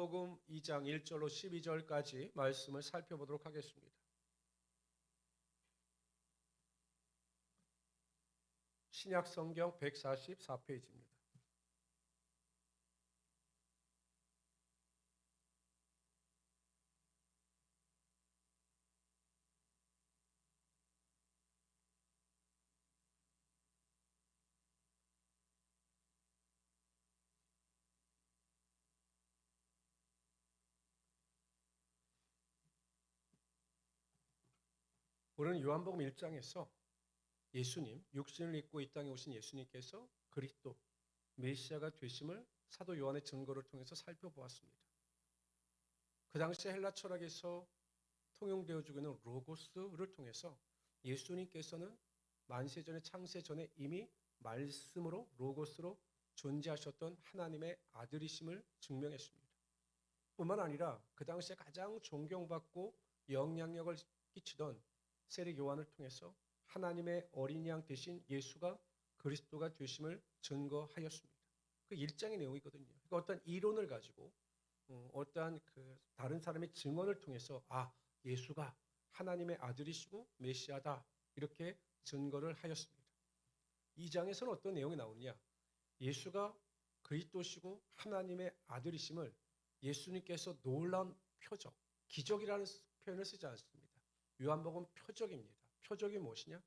요한복음 2장 1절로 12절까지 말씀을 살펴보도록 하겠습니다. 신약 성경 144페이지입니다. 우리는 요한복음 1장에서 예수님, 육신을 입고 이 땅에 오신 예수님께서 그리스도, 메시아가 되심을 사도 요한의 증거를 통해서 살펴보았습니다. 그 당시 헬라 철학에서 통용되어지고 있는 로고스를 통해서 예수님께서는 만세전의 창세 전에 이미 말씀으로 로고스로 존재하셨던 하나님의 아들이심을 증명했습니다. 뿐만 아니라 그 당시에 가장 존경받고 영향력을 끼치던 세례 요한을 통해서 하나님의 어린 양 대신 예수가 그리스도가 되심을 증거하였습니다. 그 1장의 내용이거든요. 그러니까 어떤 이론을 가지고 어떠한 그 다른 사람의 증언을 통해서 예수가 하나님의 아들이시고 메시아다 이렇게 증거를 하였습니다. 2장에서는 어떤 내용이 나오느냐? 예수가 그리스도시고 하나님의 아들이심을 예수님께서 놀라운 표적, 기적이라는 표현을 쓰지 않습니다. 요한복음 표적입니다. 표적이 무엇이냐?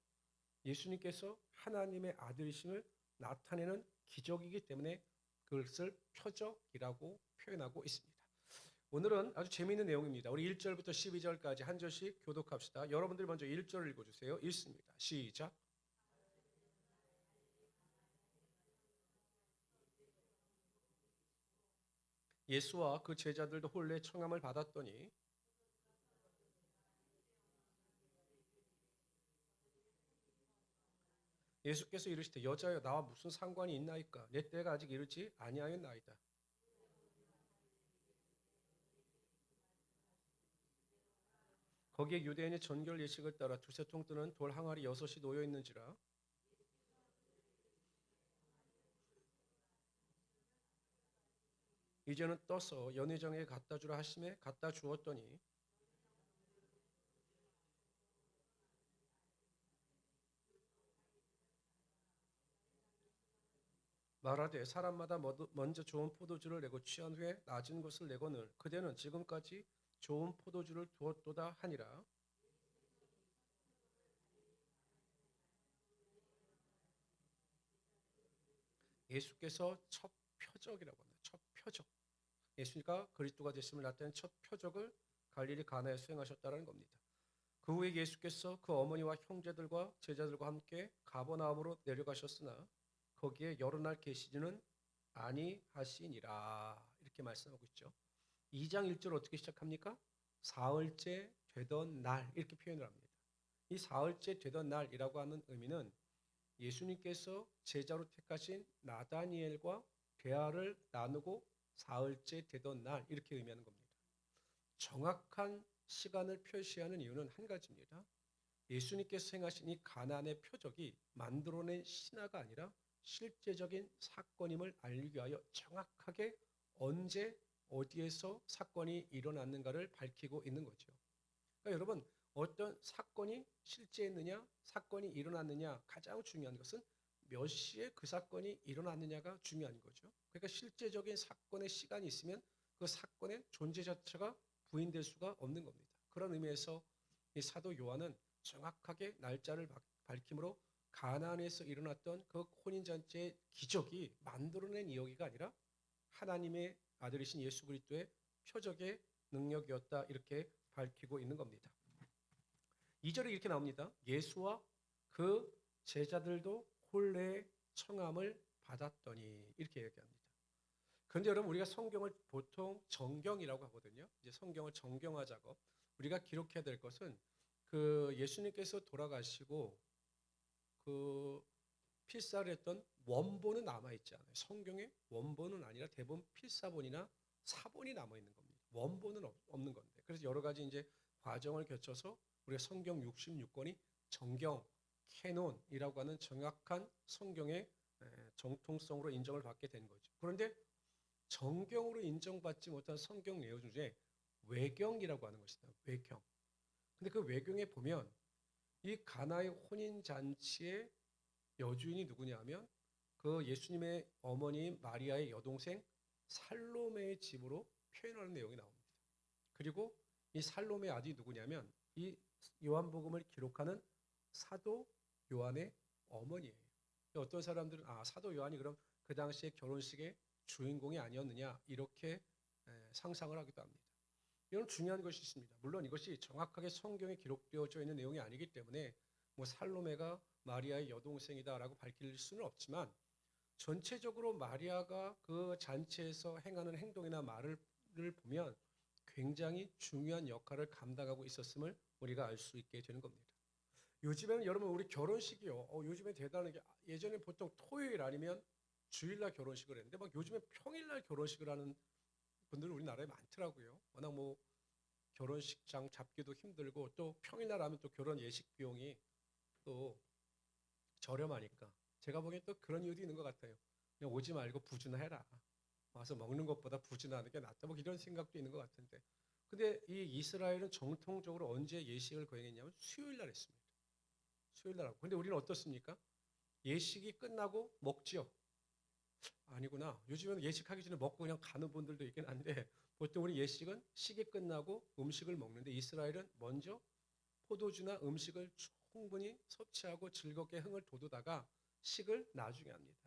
예수님께서 하나님의 아들이심을 나타내는 기적이기 때문에 그것을 표적이라고 표현하고 있습니다. 오늘은 아주 재미있는 내용입니다. 우리 1절부터 12절까지 한 절씩 교독합시다. 여러분들 먼저 1절을 읽어주세요. 읽습니다. 시작. 예수와 그 제자들도 혼례 청함을 받았더니 예수께서 이르시되 여자여 나와 무슨 상관이 있나이까 내 때가 아직 이르지 아니하였나이다. 거기에 유대인의 전결 예식을 따라 두세 통 뜨는 돌 항아리 6이 놓여 있는지라. 이제는 떠서 연회장에 갖다 주라 하심에 갖다 주었더니 말하되 사람마다 먼저 좋은 포도주를 내고 취한 후에 낮은 것을 내거늘 그대는 지금까지 좋은 포도주를 두었도다 하니라. 예수께서 첫 표적이라고 합니다. 첫 표적. 예수가 그리스도가 되심을 나타낸 첫 표적을 갈릴리 가나에 수행하셨다는 겁니다. 그 후에 예수께서 그 어머니와 형제들과 제자들과 함께 가버나움으로 내려가셨으나 거기에 여러 날 계시지는 아니하시니라 이렇게 말씀하고 있죠. 2장 1절 어떻게 시작합니까? 사흘째 되던 날 이렇게 표현을 합니다. 이 사흘째 되던 날이라고 하는 의미는 예수님께서 제자로 택하신 나다니엘과 대화를 나누고 사흘째 되던 날 이렇게 의미하는 겁니다. 정확한 시간을 표시하는 이유는 한 가지입니다. 예수님께서 행하신 이 가나안의 표적이 만들어낸 신화가 아니라 실제적인 사건임을 알리기 위하여 정확하게 언제 어디에서 사건이 일어났는가를 밝히고 있는 거죠. 그러니까 여러분 어떤 사건이 실제했느냐 사건이 일어났느냐 가장 중요한 것은 몇 시에 그 사건이 일어났느냐가 중요한 거죠. 그러니까 실제적인 사건의 시간이 있으면 그 사건의 존재 자체가 부인될 수가 없는 겁니다. 그런 의미에서 이 사도 요한은 정확하게 날짜를 밝힘으로 가나안에서 일어났던 그 혼인잔치의 기적이 만들어낸 이야기가 아니라 하나님의 아들이신 예수 그리스도의 표적의 능력이었다 이렇게 밝히고 있는 겁니다. 2절에 이렇게 나옵니다. 예수와 그 제자들도 혼례의 청함을 받았더니 이렇게 얘기합니다. 그런데 여러분 우리가 성경을 보통 정경이라고 하거든요. 이제 성경을 정경화 작업. 우리가 기록해야 될 것은 그 예수님께서 돌아가시고 그 필사를 했던 원본은 남아 있지 않아요. 성경에 원본은 아니라 대부분 필사본이나 사본이 남아 있는 겁니다. 원본은 없는 건데. 그래서 여러 가지 이제 과정을 거쳐서 우리가 성경 66권이 정경, 캐논이라고 하는 정확한 성경의 정통성으로 인정을 받게 된 거죠. 그런데 정경으로 인정받지 못한 성경 내용 중에 외경이라고 하는 것이다. 외경. 근데 그 외경에 보면 이 가나의 혼인 잔치의 여주인이 누구냐면 그 예수님의 어머니 마리아의 여동생 살로메의 집으로 표현하는 내용이 나옵니다. 그리고 이 살로메의 아들이 누구냐면 이 요한복음을 기록하는 사도 요한의 어머니예요. 어떤 사람들은 사도 요한이 그럼 그 당시에 결혼식의 주인공이 아니었느냐 이렇게 상상을 하기도 합니다. 이런 중요한 것이 있습니다. 물론 이것이 정확하게 성경에 기록되어져 있는 내용이 아니기 때문에 뭐 살로메가 마리아의 여동생이다라고 밝힐 수는 없지만 전체적으로 마리아가 그 잔치에서 행하는 행동이나 말을 보면 굉장히 중요한 역할을 감당하고 있었음을 우리가 알 수 있게 되는 겁니다. 요즘에는 여러분 우리 결혼식이요. 요즘에 대단한 게 예전에 보통 토요일 아니면 주일날 결혼식을 했는데 막 요즘에 평일날 결혼식을 하는 분들 우리나라에 많더라고요. 워낙 뭐 결혼식장 잡기도 힘들고 또 평일날 하면 또 결혼 예식 비용이 또 저렴하니까 제가 보기엔 또 그런 이유도 있는 것 같아요. 그냥 오지 말고 부준해라. 와서 먹는 것보다 부준하는 게 낫다. 뭐 이런 생각도 있는 것 같은데. 근데 이 이스라엘은 정통적으로 언제 예식을 거행했냐면 수요일 날 했습니다. 수요일 날 하고. 근데 우리는 어떻습니까? 예식이 끝나고 먹지요. 아니구나. 요즘은 예식하기 전에 먹고 그냥 가는 분들도 있긴 한데 보통 우리 예식은 식이 끝나고 음식을 먹는데 이스라엘은 먼저 포도주나 음식을 충분히 섭취하고 즐겁게 흥을 돋우다가 식을 나중에 합니다.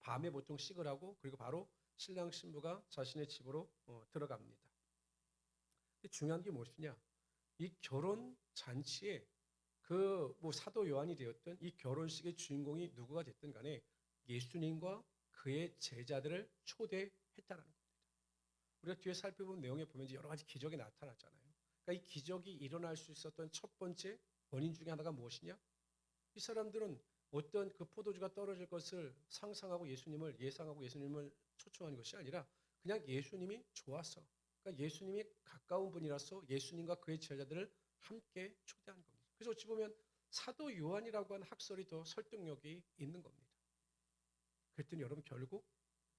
밤에 보통 식을 하고 그리고 바로 신랑 신부가 자신의 집으로 들어갑니다. 근데 중요한 게 무엇이냐? 이 결혼 잔치에 그 뭐 사도 요한이 되었든 이 결혼식의 주인공이 누구가 됐든 간에 예수님과 그의 제자들을 초대했다라는 겁니다. 우리가 뒤에 살펴본 내용에 보면 이제 여러 가지 기적이 나타났잖아요. 그러니까 이 기적이 일어날 수 있었던 첫 번째 원인 중에 하나가 무엇이냐? 이 사람들은 어떤 그 포도주가 떨어질 것을 상상하고 예수님을 예상하고 예수님을 초청한 것이 아니라 그냥 예수님이 좋아서 그러니까 예수님이 가까운 분이라서 예수님과 그의 제자들을 함께 초대한 겁니다. 그래서 어찌 보면 사도 요한이라고 하는 학설이 더 설득력이 있는 겁니다. 그랬더니 여러분 결국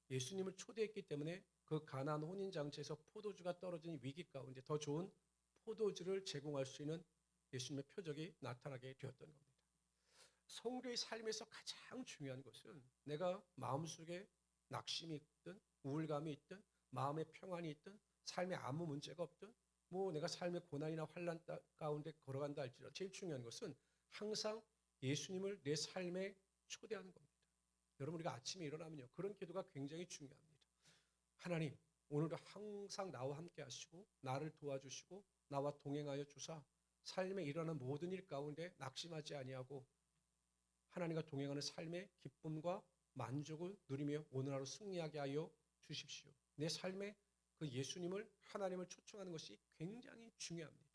예수님을 초대했기 때문에 그 가나안 혼인 장치에서 포도주가 떨어진 위기 가운데 더 좋은 포도주를 제공할 수 있는 예수님의 표적이 나타나게 되었던 겁니다. 성도의 삶에서 가장 중요한 것은 내가 마음속에 낙심이 있든 우울감이 있든 마음의 평안이 있든 삶에 아무 문제가 없든 뭐 내가 삶의 고난이나 환난 가운데 걸어간다 할지라도 제일 중요한 것은 항상 예수님을 내 삶에 초대하는 겁니다. 여러분 우리가 아침에 일어나면요 그런 기도가 굉장히 중요합니다. 하나님 오늘도 항상 나와 함께 하시고 나를 도와주시고 나와 동행하여 주사 삶에 일어나는 모든 일 가운데 낙심하지 아니하고 하나님과 동행하는 삶의 기쁨과 만족을 누리며 오늘 하루 승리하게 하여 주십시오. 내 삶에 그 예수님을 하나님을 초청하는 것이 굉장히 중요합니다.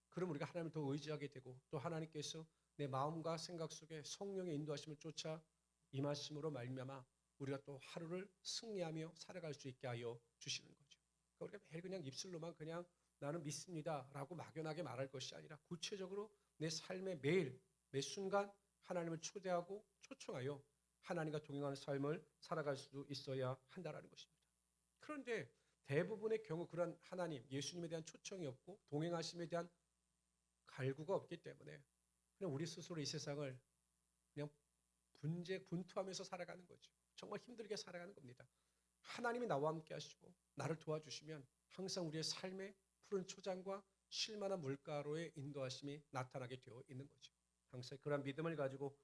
그럼 우리가 하나님을 더 의지하게 되고 또 하나님께서 내 마음과 생각 속에 성령의 인도하심을 쫓아 임하심으로 말미암아 우리가 또 하루를 승리하며 살아갈 수 있게 하여 주시는 거죠. 그러니까 우리가 매일 그냥 입술로만 그냥 나는 믿습니다라고 막연하게 말할 것이 아니라 구체적으로 내 삶의 매일 매 순간 하나님을 초대하고 초청하여 하나님과 동행하는 삶을 살아갈 수 있어야 한다라는 것입니다. 그런데 대부분의 경우 그런 하나님, 예수님에 대한 초청이 없고 동행하심에 대한 갈구가 없기 때문에 그냥 우리 스스로 이 세상을 그냥 분투하면서 살아가는 거죠. 정말 힘들게 살아가는 겁니다. 하나님이 나와 함께 하시고 나를 도와주시면 항상 우리의 삶의 푸른 초장과 쉴만한 물가로의 인도하심이 나타나게 되어 있는 거죠. 항상 그런 믿음을 가지고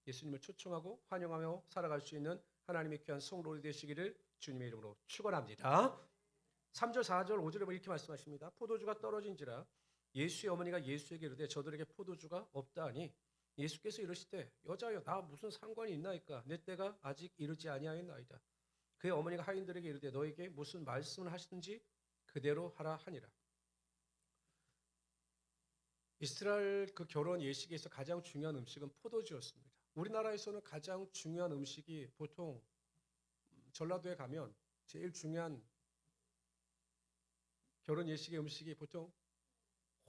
예수님을 초청하고 환영하며 살아갈 수 있는 하나님의 귀한 성도들이 되시기를 주님의 이름으로 축원합니다. 3절, 4절, 5절에 이렇게 말씀하십니다. 포도주가 떨어진지라 예수의 어머니가 예수에게 이르되 저들에게 포도주가 없다 하니 예수께서 이르시되 여자여 나 무슨 상관이 있나이까 내 때가 아직 이르지 아니하였나이다. 그의 어머니가 하인들에게 이르되 너에게 무슨 말씀을 하시든지 그대로 하라 하니라. 이스라엘 그 결혼 예식에서 가장 중요한 음식은 포도주였습니다. 우리나라에서는 가장 중요한 음식이 보통 전라도에 가면 제일 중요한 결혼 예식의 음식이 보통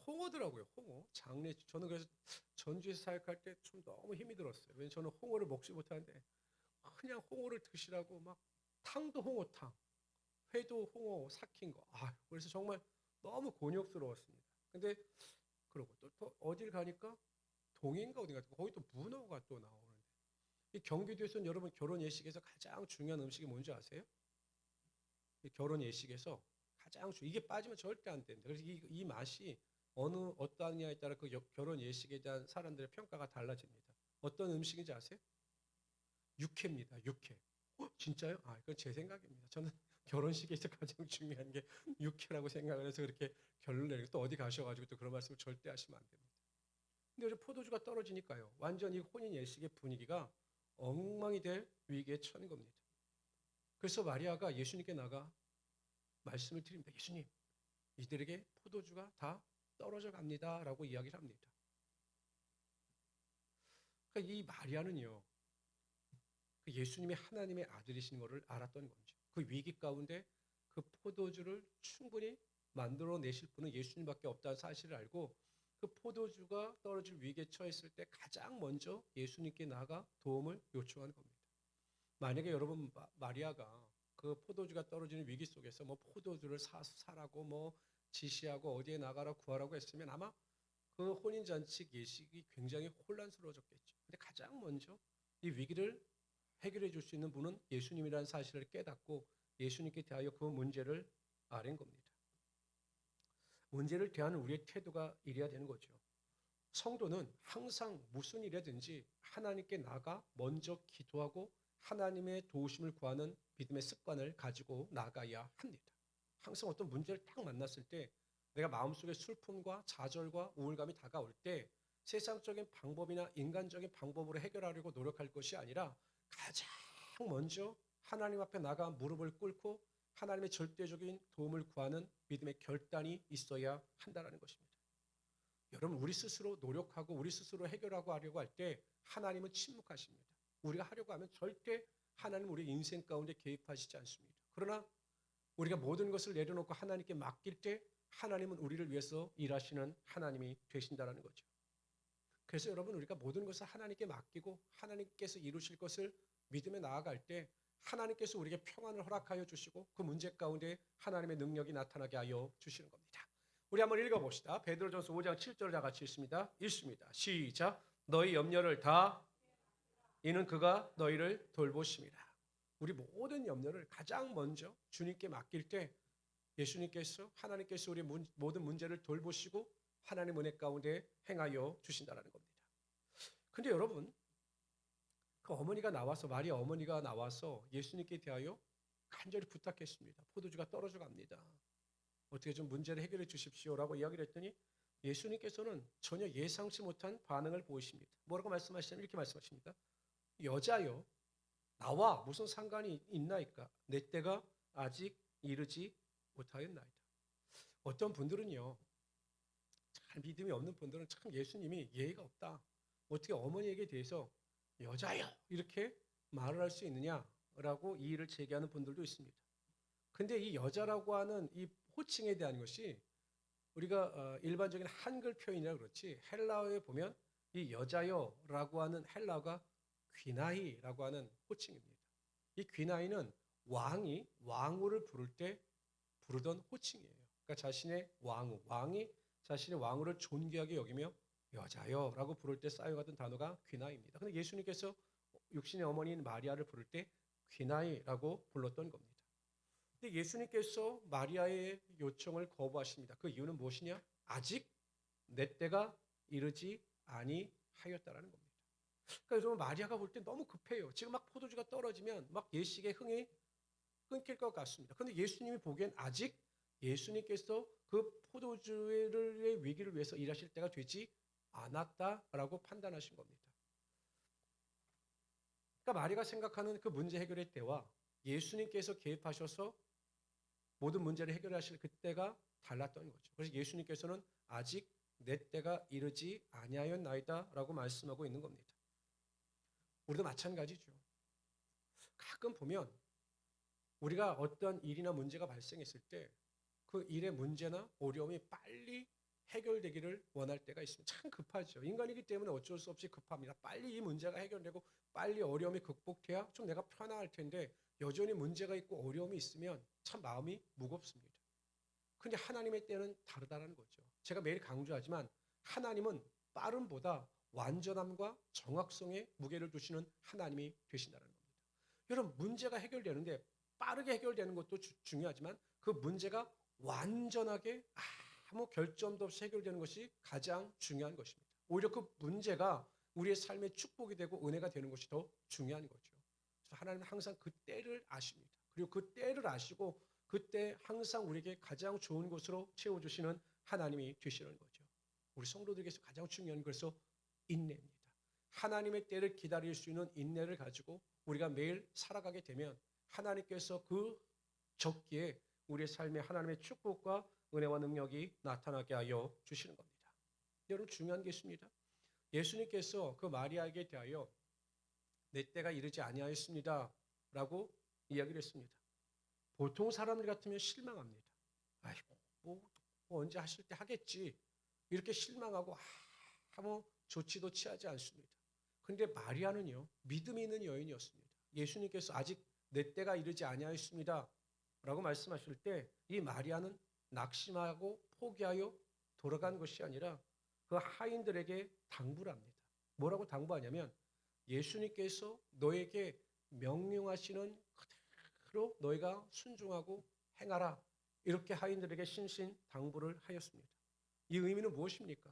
홍어더라고요. 홍어. 장례. 저는 그래서 전주에서 사역할 때 좀 너무 힘이 들었어요. 왜냐면 저는 홍어를 먹지 못하는데 그냥 홍어를 드시라고 막 탕도 홍어탕. 회도 홍어 삭힌 거. 그래서 정말 너무 곤욕스러웠습니다. 근데 그러고 또 어딜 가니까 동해인가 어디 가니까 거기 또 문어가 또 나오는데 이 경기도에서는 여러분 결혼 예식에서 가장 중요한 음식이 뭔지 아세요? 이 결혼 예식에서 이게 빠지면 절대 안 됩니다. 그래서 이 맛이 어떠하냐에 따라 그 결혼 예식에 대한 사람들의 평가가 달라집니다. 어떤 음식인지 아세요? 육회입니다. 육회. 진짜요? 그건 제 생각입니다. 저는 결혼식에서 가장 중요한 게 육회라고 생각을 해서 그렇게 결론을 내리고 또 어디 가셔가지고 또 그런 말씀을 절대 하시면 안 됩니다. 근데 요즘 포도주가 떨어지니까요. 완전 히 혼인 예식의 분위기가 엉망이 될 위기에 처한 겁니다. 그래서 마리아가 예수님께 나가 말씀을 드립니다. 예수님, 이들에게 포도주가 다 떨어져 갑니다. 라고 이야기를 합니다. 그러니까 이 마리아는요. 그 예수님이 하나님의 아들이신 것을 알았던 거죠. 그 위기 가운데 그 포도주를 충분히 만들어내실 분은 예수님밖에 없다는 사실을 알고 그 포도주가 떨어질 위기에 처했을 때 가장 먼저 예수님께 나가 도움을 요청한 겁니다. 만약에 여러분 마리아가 그 포도주가 떨어지는 위기 속에서 뭐 포도주를 사라고 뭐 지시하고 어디에 나가라 구하라고 했으면 아마 그 혼인잔치 예식이 굉장히 혼란스러워졌겠죠. 근데 가장 먼저 이 위기를 해결해 줄 수 있는 분은 예수님이라는 사실을 깨닫고 예수님께 대하여 그 문제를 아는 겁니다. 문제를 대하는 우리의 태도가 이래야 되는 거죠. 성도는 항상 무슨 일이든지 하나님께 나가 먼저 기도하고 하나님의 도우심을 구하는 믿음의 습관을 가지고 나가야 합니다. 항상 어떤 문제를 딱 만났을 때 내가 마음속에 슬픔과 좌절과 우울감이 다가올 때 세상적인 방법이나 인간적인 방법으로 해결하려고 노력할 것이 아니라 가장 먼저 하나님 앞에 나가 무릎을 꿇고 하나님의 절대적인 도움을 구하는 믿음의 결단이 있어야 한다는 것입니다. 여러분 우리 스스로 노력하고 우리 스스로 해결하고 하려고 할 때 하나님은 침묵하십니다. 우리가 하려고 하면 절대 하나님은 우리 인생 가운데 개입하시지 않습니다. 그러나 우리가 모든 것을 내려놓고 하나님께 맡길 때 하나님은 우리를 위해서 일하시는 하나님이 되신다는 거죠. 그래서 여러분 우리가 모든 것을 하나님께 맡기고 하나님께서 이루실 것을 믿음에 나아갈 때 하나님께서 우리에게 평안을 허락하여 주시고 그 문제 가운데 하나님의 능력이 나타나게 하여 주시는 겁니다. 우리 한번 읽어봅시다. 베드로전서 5장 7절 다 같이 읽습니다. 시작. 너희 염려를 다 이는 그가 너희를 돌보심이라. 우리 모든 염려를 가장 먼저 주님께 맡길 때 예수님께서 하나님께서 우리 모든 문제를 돌보시고 하나님 은혜 가운데 행하여 주신다는 겁니다. 근데 여러분 그 마리아 어머니가 나와서 예수님께 대하여 간절히 부탁했습니다. 포도주가 떨어져 갑니다. 어떻게 좀 문제를 해결해 주십시오라고 이야기를 했더니 예수님께서는 전혀 예상치 못한 반응을 보이십니다. 뭐라고 말씀하시냐면 이렇게 말씀하십니다. 여자여 나와 무슨 상관이 있나이까? 내 때가 아직 이르지 못하였나이다. 어떤 분들은요. 잘 믿음이 없는 분들은 참 예수님이 예의가 없다. 어떻게 어머니에게 대해서 여자여 이렇게 말을 할 수 있느냐라고 이의를 제기하는 분들도 있습니다. 근데 이 여자라고 하는 이 호칭에 대한 것이 우리가 일반적인 한글 표현이라 그렇지 헬라어에 보면 이 여자여라고 하는 헬라어가 귀나이라고 하는 호칭입니다. 이 귀나이는 왕후를 부를 때 부르던 호칭이에요. 그러니까 자신의 왕이 자신의 왕후를 존귀하게 여기며 여자여라고 부를 때 사용하던 단어가 귀나이입니다. 근데 예수님께서 육신의 어머니인 마리아를 부를 때 귀나이라고 불렀던 겁니다. 근데 예수님께서 마리아의 요청을 거부하십니다. 그 이유는 무엇이냐? 아직 내 때가 이르지 아니하였다라는 겁니다. 그러니까 여러분 마리아가 볼 때 너무 급해요. 지금 막 포도주가 떨어지면 막 예식의 흥이 끊길 것 같습니다. 그런데 예수님이 보기엔 아직 예수님께서 그 포도주의 위기를 위해서 일하실 때가 되지 않았다라고 판단하신 겁니다. 그러니까 마리아가 생각하는 그 문제 해결의 때와 예수님께서 개입하셔서 모든 문제를 해결하실 그때가 달랐던 거죠. 그래서 예수님께서는 아직 내 때가 이르지 아니하였나이다라고 말씀하고 있는 겁니다. 우리도 마찬가지죠. 가끔 보면 우리가 어떤 일이나 문제가 발생했을 때 그 일의 문제나 어려움이 빨리 해결되기를 원할 때가 있습니다. 참 급하죠. 인간이기 때문에 어쩔 수 없이 급합니다. 빨리 이 문제가 해결되고 빨리 어려움이 극복돼야 좀 내가 편안할 텐데 여전히 문제가 있고 어려움이 있으면 참 마음이 무겁습니다. 근데 하나님의 때는 다르다는 거죠. 제가 매일 강조하지만 하나님은 빠름보다 완전함과 정확성에 무게를 두시는 하나님이 되신다는 겁니다. 여러분 문제가 해결되는데 빠르게 해결되는 것도 중요하지만 그 문제가 완전하게 아무 결점도 없이 해결되는 것이 가장 중요한 것입니다. 오히려 그 문제가 우리의 삶의 축복이 되고 은혜가 되는 것이 더 중요한 거죠. 그래서 하나님은 항상 그 때를 아십니다. 그리고 그 때를 아시고 그때 항상 우리에게 가장 좋은 곳으로 채워주시는 하나님이 되시는 거죠. 우리 성도들에게서 가장 중요한 것은 인내입니다. 하나님의 때를 기다릴 수 있는 인내를 가지고 우리가 매일 살아가게 되면 하나님께서 그 적기에 우리의 삶에 하나님의 축복과 은혜와 능력이 나타나게 하여 주시는 겁니다. 여러분 중요한 게 있습니다. 예수님께서 그 마리아에게 대하여 내 때가 이르지 아니하였습니다 라고 이야기를 했습니다. 보통 사람들 같으면 실망합니다. 아이고 뭐 언제 하실 때 하겠지 이렇게 실망하고 아무 조치도 취하지 않습니다. 그런데 마리아는요 믿음이 있는 여인이었습니다. 예수님께서 아직 내 때가 이르지 아니하였습니다 라고 말씀하실 때 이 마리아는 낙심하고 포기하여 돌아간 것이 아니라 그 하인들에게 당부를 합니다. 뭐라고 당부하냐면 예수님께서 너에게 명령하시는 그대로 너희가 순종하고 행하라 이렇게 하인들에게 신신당부를 하였습니다. 이 의미는 무엇입니까?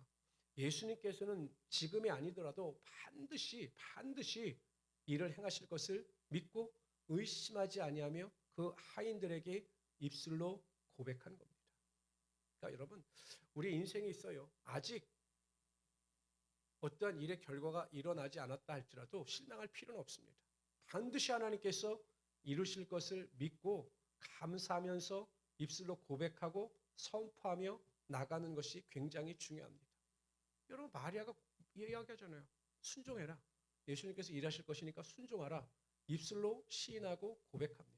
예수님께서는 지금이 아니더라도 반드시 일을 행하실 것을 믿고 의심하지 아니하며 그 하인들에게 입술로 고백한 겁니다. 그러니까 여러분 우리 인생에 있어요. 아직 어떠한 일의 결과가 일어나지 않았다 할지라도 실망할 필요는 없습니다. 반드시 하나님께서 이루실 것을 믿고 감사하면서 입술로 고백하고 선포하며 나가는 것이 굉장히 중요합니다. 여러분 마리아가 이야기하잖아요. 순종해라. 예수님께서 일하실 것이니까 순종하라. 입술로 시인하고 고백합니다.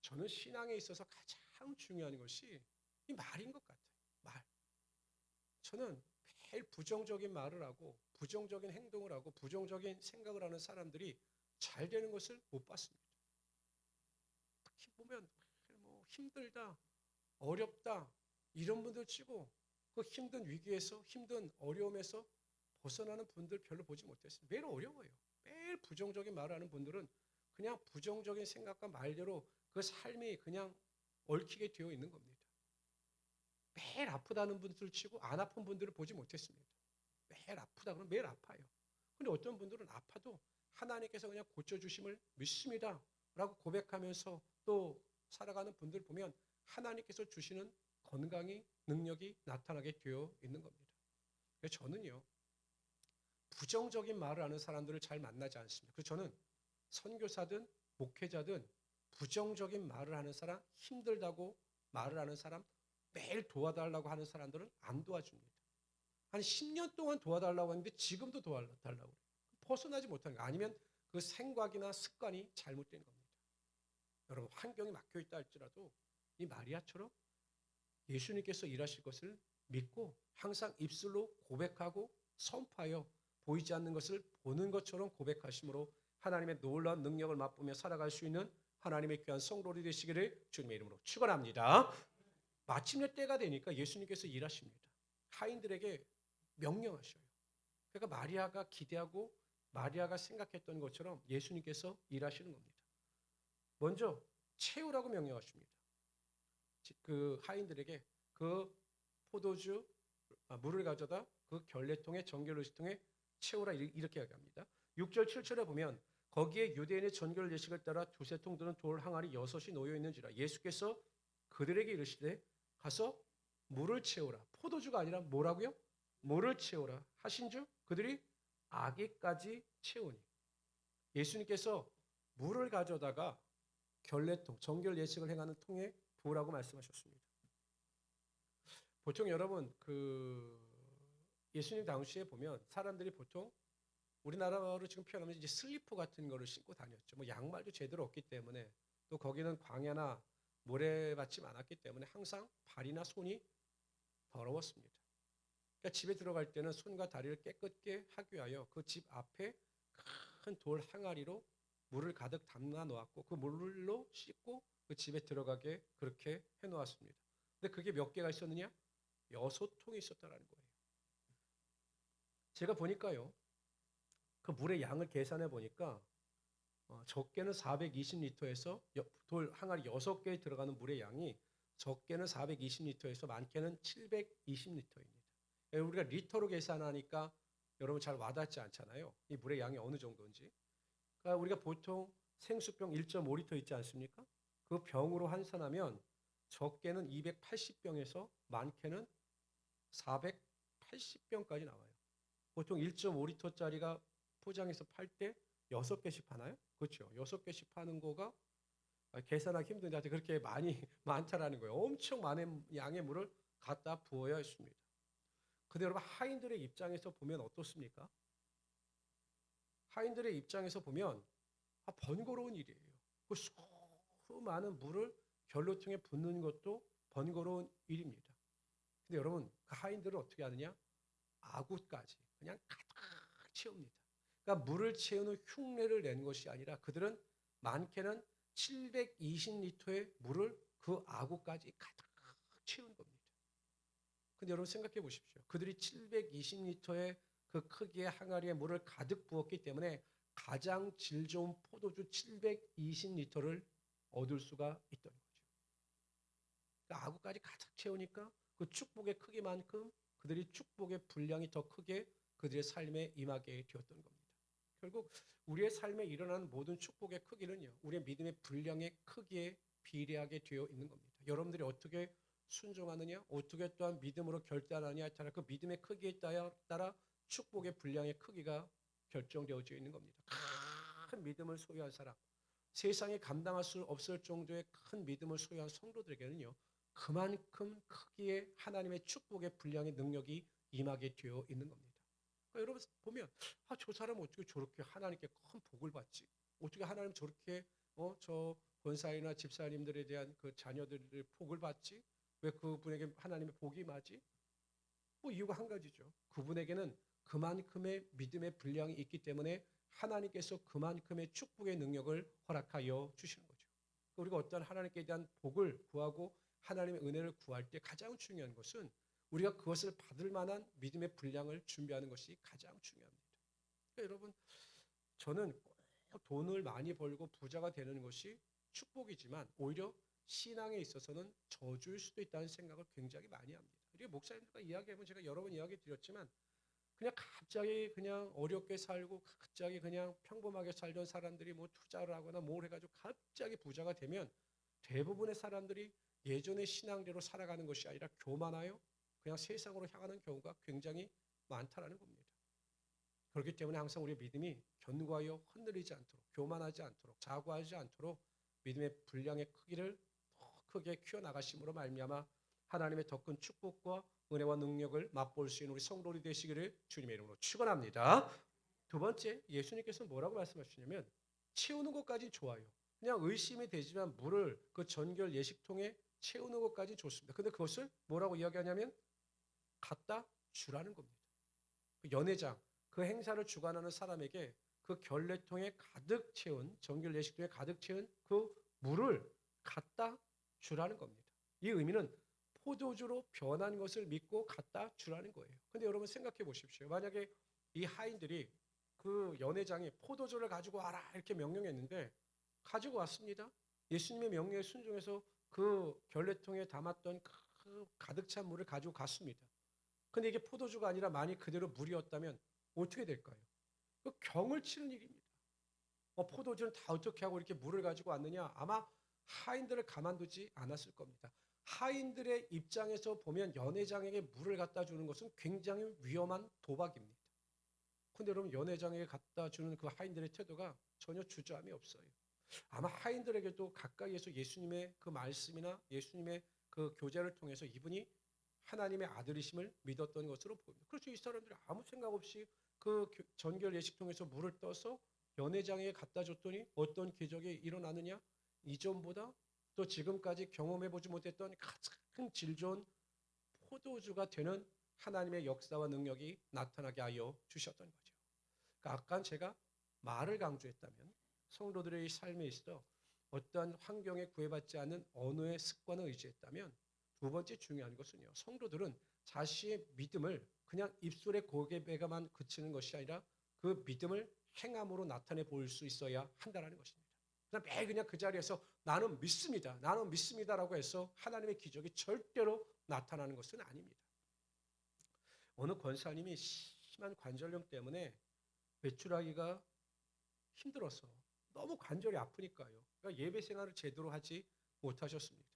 저는 신앙에 있어서 가장 중요한 것이 이 말인 것 같아요. 말. 저는 매일 부정적인 말을 하고 부정적인 행동을 하고 부정적인 생각을 하는 사람들이 잘 되는 것을 못 봤습니다. 특히 보면 뭐 힘들다, 어렵다 이런 분들 치고 그 힘든 위기에서 힘든 어려움에서 벗어나는 분들 별로 보지 못했습니다. 매일 어려워요. 매일 부정적인 말을 하는 분들은 그냥 부정적인 생각과 말대로 그 삶이 그냥 얽히게 되어 있는 겁니다. 매일 아프다는 분들 치고 안 아픈 분들을 보지 못했습니다. 매일 아프다 그러면 매일 아파요. 근데 어떤 분들은 아파도 하나님께서 그냥 고쳐주심을 믿습니다 라고 고백하면서 또 살아가는 분들 보면 하나님께서 주시는 건강이 능력이 나타나게 되어 있는 겁니다. 그래서 저는요 부정적인 말을 하는 사람들을 잘 만나지 않습니다. 그래서 저는 선교사든 목회자든 부정적인 말을 하는 사람, 힘들다고 말을 하는 사람, 매일 도와달라고 하는 사람들은 안 도와줍니다. 한 10년 동안 도와달라고 했는데 지금도 도와달라고 해요. 벗어나지 못하는 거 아니면 그 생각이나 습관이 잘못된 겁니다. 여러분 환경이 막혀 있다 할지라도 이 마리아처럼 예수님께서 일하실 것을 믿고 항상 입술로 고백하고 선포하여 보이지 않는 것을 보는 것처럼 고백하심으로 하나님의 놀라운 능력을 맛보며 살아갈 수 있는 하나님의 귀한 성도들이 되시기를 주님의 이름으로 축원합니다. 마침내 때가 되니까 예수님께서 일하십니다. 하인들에게 명령하셔요. 그러니까 마리아가 기대하고 마리아가 생각했던 것처럼 예수님께서 일하시는 겁니다. 먼저 채우라고 명령하십니다. 그 하인들에게 그 포도주 물을 가져다 그 결례통에 정결의식통에 채우라 이렇게 이야기합니다. 6절 7절에 보면 거기에 유대인의 정결 예식을 따라 두세 통 드는 돌 항아리 6이 놓여 있는지라 예수께서 그들에게 이르시되 가서 물을 채우라. 포도주가 아니라 뭐라고요? 물을 채우라 하신 줄 그들이 아기까지 채우니 예수님께서 물을 가져다가 결례통 정결 예식을 행하는 통에 부으라고 말씀하셨습니다. 보통 여러분 예수님 당시에 보면 사람들이 보통 우리나라로 지금 표현하면 이제 슬리퍼 같은 거를 신고 다녔죠. 뭐 양말도 제대로 없기 때문에 또 거기는 광야나 모래밭이 많았기 때문에 항상 발이나 손이 더러웠습니다. 그러니까 집에 들어갈 때는 손과 다리를 깨끗게 하기 위하여 그 집 앞에 큰 돌 항아리로 물을 가득 담아 놓았고 그 물로 씻고 그 집에 들어가게 그렇게 해 놓았습니다. 근데 그게 몇 개가 있었느냐? 6통이 있었다라는 거예요. 제가 보니까요. 그 물의 양을 계산해 보니까 적게는 420리터에서 돌 항아리 6개에 들어가는 물의 양이 적게는 420리터에서 많게는 720리터입니다. 우리가 리터로 계산하니까 여러분 잘 와닿지 않잖아요. 이 물의 양이 어느 정도인지. 그러니까 우리가 보통 생수병 1.5리터 있지 않습니까? 그 병으로 환산하면 적게는 280병에서 많게는 480병까지 나와요. 보통 1.5리터짜리가 포장해서 팔 때 6개씩 파나요? 그렇죠. 6개씩 파는 거가 계산하기 힘든데 하여튼 그렇게 많이 많다라는 거예요. 엄청 많은 양의 물을 갖다 부어야 했습니다. 근데 여러분 하인들의 입장에서 보면 어떻습니까? 하인들의 입장에서 보면 번거로운 일이에요. 그 수많은 물을 결로통에 붓는 것도 번거로운 일입니다. 근데 여러분 그 하인들은 어떻게 하느냐? 아구까지 그냥 가득 채웁니다. 그러니까 물을 채우는 흉내를 낸 것이 아니라 그들은 많게는 720리터의 물을 그 아구까지 가득 채운 겁니다. 근데 여러분 생각해 보십시오. 그들이 720리터의 그 크기의 항아리에 물을 가득 부었기 때문에 가장 질 좋은 포도주 720리터를 얻을 수가 있던 거죠. 그러니까 아구까지 가득 채우니까 그 축복의 크기만큼 그들이 축복의 분량이 더 크게 그들의 삶에 임하게 되었던 겁니다. 결국 우리의 삶에 일어나는 모든 축복의 크기는요. 우리의 믿음의 분량의 크기에 비례하게 되어 있는 겁니다. 여러분들이 어떻게 순종하느냐, 어떻게 또한 믿음으로 결단하느냐에 따라 그 믿음의 크기에 따라 축복의 분량의 크기가 결정되어져 있는 겁니다. 큰 믿음을 소유한 사람, 세상에 감당할 수 없을 정도의 큰 믿음을 소유한 성도들에게는요. 그만큼 크기의 하나님의 축복의 분량의 능력이 임하게 되어 있는 겁니다. 그러니까 여러분 보면 저 사람은 어떻게 저렇게 하나님께 큰 복을 받지? 어떻게 하나님 저렇게 저 권사이나 집사님들에 대한 그 자녀들의 복을 받지? 왜 그분에게 하나님의 복이 임하지? 뭐 이유가 한 가지죠. 그분에게는 그만큼의 믿음의 분량이 있기 때문에 하나님께서 그만큼의 축복의 능력을 허락하여 주시는 거죠. 우리가 어떤 하나님께 대한 복을 구하고 하나님의 은혜를 구할 때 가장 중요한 것은 우리가 그것을 받을 만한 믿음의 분량을 준비하는 것이 가장 중요합니다. 그러니까 여러분, 저는 꼭 돈을 많이 벌고 부자가 되는 것이 축복이지만 오히려 신앙에 있어서는 저주일 수도 있다는 생각을 굉장히 많이 합니다. 그리고 목사님들과 이야기해보면 제가 여러 번 이야기 드렸지만 그냥 갑자기 그냥 어렵게 살고 갑자기 그냥 평범하게 살던 사람들이 뭐 투자를 하거나 뭘 해가지고 갑자기 부자가 되면 대부분의 사람들이 예전의 신앙대로 살아가는 것이 아니라 교만하여 그냥 세상으로 향하는 경우가 굉장히 많다라는 겁니다. 그렇기 때문에 항상 우리의 믿음이 견고하여 흔들리지 않도록 교만하지 않도록 자고하지 않도록 믿음의 분량의 크기를 더 크게 키워나가심으로 말미암아 하나님의 더 큰 축복과 은혜와 능력을 맛볼 수 있는 우리 성도들이 되시기를 주님의 이름으로 축원합니다. 두 번째, 예수님께서는 뭐라고 말씀하시냐면 채우는 것까지 좋아요. 그냥 의심이 되지만 물을 그 전결 예식통에 채우는 것까지 좋습니다. 근데 그것을 뭐라고 이야기하냐면 갖다 주라는 겁니다. 그 연회장, 그 행사를 주관하는 사람에게 그 결례통에 가득 채운 정결 예식통에 가득 채운 그 물을 갖다 주라는 겁니다. 이 의미는 포도주로 변한 것을 믿고 갖다 주라는 거예요. 근데 여러분 생각해 보십시오. 만약에 이 하인들이 그 연회장에 포도주를 가지고 와라 이렇게 명령했는데 가지고 왔습니다. 예수님의 명령에 순종해서 그 결례통에 담았던 그 가득 찬 물을 가지고 갔습니다. 근데 이게 포도주가 아니라 만약 그대로 물이었다면 어떻게 될까요? 그 경을 치는 일입니다. 포도주는 다 어떻게 하고 이렇게 물을 가지고 왔느냐? 아마 하인들을 가만두지 않았을 겁니다. 하인들의 입장에서 보면 연회장에게 물을 갖다 주는 것은 굉장히 위험한 도박입니다. 근데 여러분 연회장에게 갖다 주는 그 하인들의 태도가 전혀 주저함이 없어요. 아마 하인들에게도 가까이에서 예수님의 그 말씀이나 예수님의 그 교제를 통해서 이분이 하나님의 아들이심을 믿었던 것으로 보입니다. 그렇죠. 이 사람들이 아무 생각 없이 그 전결 예식통에서 물을 떠서 연회장에 갖다 줬더니 어떤 기적이 일어나느냐? 이전보다 또 지금까지 경험해보지 못했던 가장 질 좋은 포도주가 되는 하나님의 역사와 능력이 나타나게 하여 주셨던 거죠. 그러니까 아까 제가 말을 강조했다면 성도들의 삶에 있어 어떠한 환경에 구애받지 않는 언어의 습관을 의지했다면 두 번째 중요한 것은요. 성도들은 자신의 믿음을 그냥 입술의 고백에만 그치는 것이 아니라 그 믿음을 행함으로 나타내 보일 수 있어야 한다는 것입니다. 그냥 매일 그냥 그 자리에서 나는 믿습니다. 나는 믿습니다라고 해서 하나님의 기적이 절대로 나타나는 것은 아닙니다. 어느 권사님이 심한 관절염 때문에 외출하기가 힘들어서 너무 관절이 아프니까요. 그러니까 예배 생활을 제대로 하지 못하셨습니다.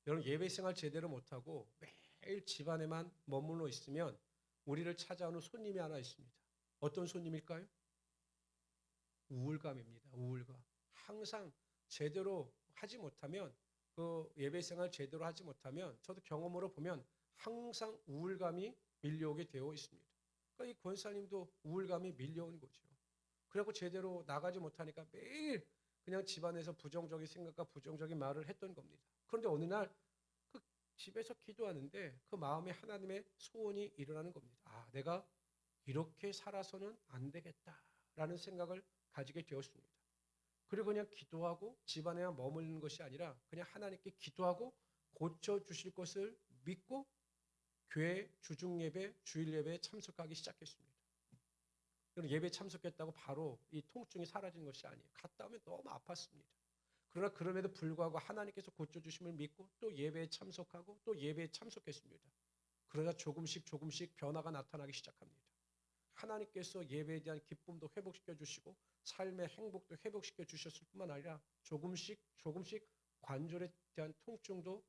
여러분 예배 생활 제대로 못하고 매일 집안에만 머물러 있으면 우리를 찾아오는 손님이 하나 있습니다. 어떤 손님일까요? 우울감입니다. 우울감. 항상 제대로 하지 못하면 그 예배 생활 제대로 하지 못하면 저도 경험으로 보면 항상 우울감이 밀려오게 되어 있습니다. 그러니까 이 권사님도 우울감이 밀려온 거죠. 그리고 제대로 나가지 못하니까 매일 그냥 집안에서 부정적인 생각과 부정적인 말을 했던 겁니다. 그런데 어느 날 그 집에서 기도하는데 그 마음에 하나님의 소원이 일어나는 겁니다. 아, 내가 이렇게 살아서는 안 되겠다라는 생각을 가지게 되었습니다. 그리고 그냥 기도하고 집안에만 머무르는 것이 아니라 그냥 하나님께 기도하고 고쳐주실 것을 믿고 교회 주중 예배, 주일 예배에 참석하기 시작했습니다. 예배에 참석했다고 바로 이 통증이 사라지는 것이 아니에요. 갔다 오면 너무 아팠습니다. 그러나 그럼에도 불구하고 하나님께서 고쳐주심을 믿고 또 예배에 참석하고 또 예배에 참석했습니다. 그러다 조금씩 변화가 나타나기 시작합니다. 하나님께서 예배에 대한 기쁨도 회복시켜 주시고 삶의 행복도 회복시켜 주셨을 뿐만 아니라 조금씩 관절에 대한 통증도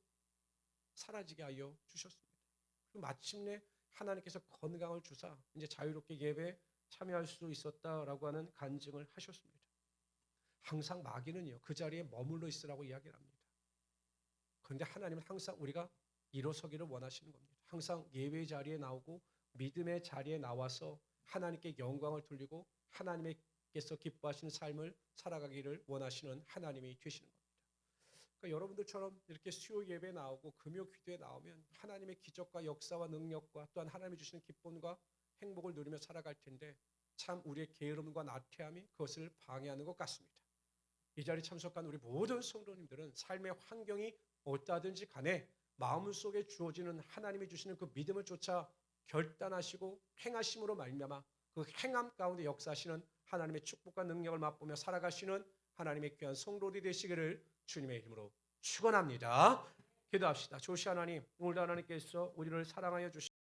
사라지게 하여 주셨습니다. 그리고 마침내 하나님께서 건강을 주사 이제 자유롭게 예배에 참여할 수 있었다라고 하는 간증을 하셨습니다. 항상 마귀는요 그 자리에 머물러 있으라고 이야기를 합니다. 그런데 하나님은 항상 우리가 일어서기를 원하시는 겁니다. 항상 예배의 자리에 나오고 믿음의 자리에 나와서 하나님께 영광을 돌리고 하나님께서 기뻐하시는 삶을 살아가기를 원하시는 하나님이 되시는 겁니다. 그러니까 여러분들처럼 이렇게 수요 예배에 나오고 금요 기도에 나오면 하나님의 기적과 역사와 능력과 또한 하나님이 주시는 기쁨과 행복을 누리며 살아갈 텐데 참 우리의 게으름과 나태함이 그것을 방해하는 것 같습니다. 이 자리에 참석한 우리 모든 성도님들은 삶의 환경이 어떠하든지 간에 마음속에 주어지는 하나님이 주시는 그 믿음을 쫓아 결단하시고 행하심으로 말미암아 그 행함 가운데 역사하시는 하나님의 축복과 능력을 맛보며 살아가시는 하나님의 귀한 성도들이 되시기를 주님의 이름으로 축원합니다. 기도합시다. 조시 하나님, 오늘도 하나님께서 우리를 사랑하여 주시고